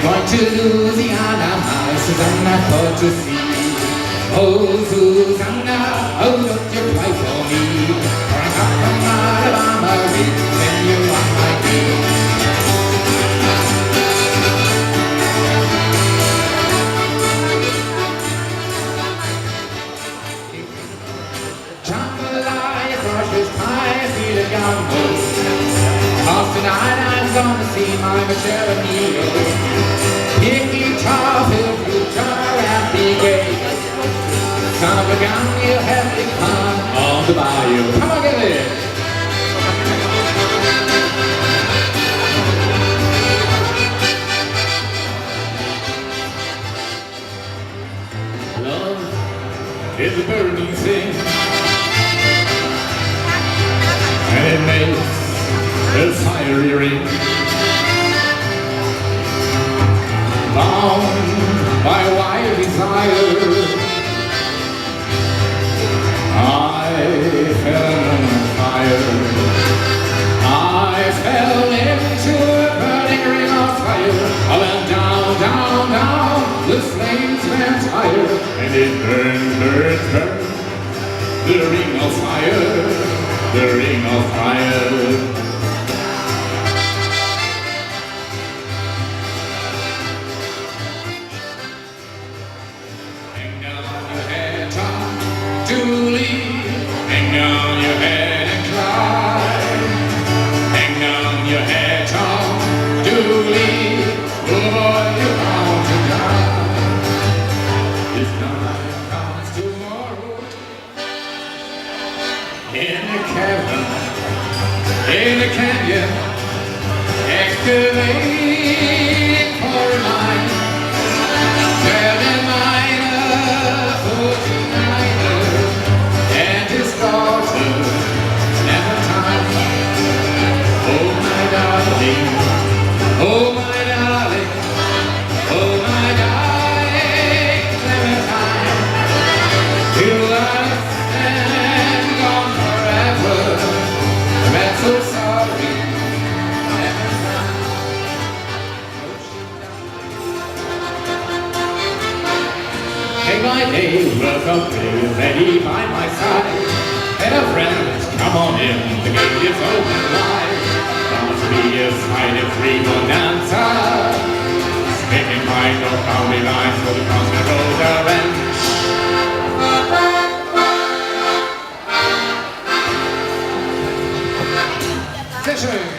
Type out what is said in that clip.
Going to Louisiana, my Susanna, for to see. Oh, Susanna, oh, don't you cry for me. For I come from Alabama, and you are my dear. Jambalaya, crushes, pies, feel it gumbo. Cause tonight I'm gonna see my Michelle O'Neill. Picky toffee, fruit jar, and be gay. Son of a gun, you'll have big fun on the bayou. Come on, get it! Love is a burning thing, and it makes a fiery ring. Bound by wild desire, I fell on fire. I fell into a burning ring of fire. I went down, down, down. The flames went higher, and it burned, burned, burned. The ring of fire, the ring of fire. Julie, hang down your head and cry. Hang down your head, Tom, Julie. Oh boy, you want to die. This night comes tomorrow. In a cabin, in a canyon, excavating for a mine. Telling miner for tonight. Oh my darling, oh my darling, Clementine, you are and gone forever. I'm so sorry. Day by day, welcome to ready by my side, and a friend, come on in, the gate is open wide. Be a mighty free bonanza, speaking mind of county lines for the constant road ranch. Sehr schön.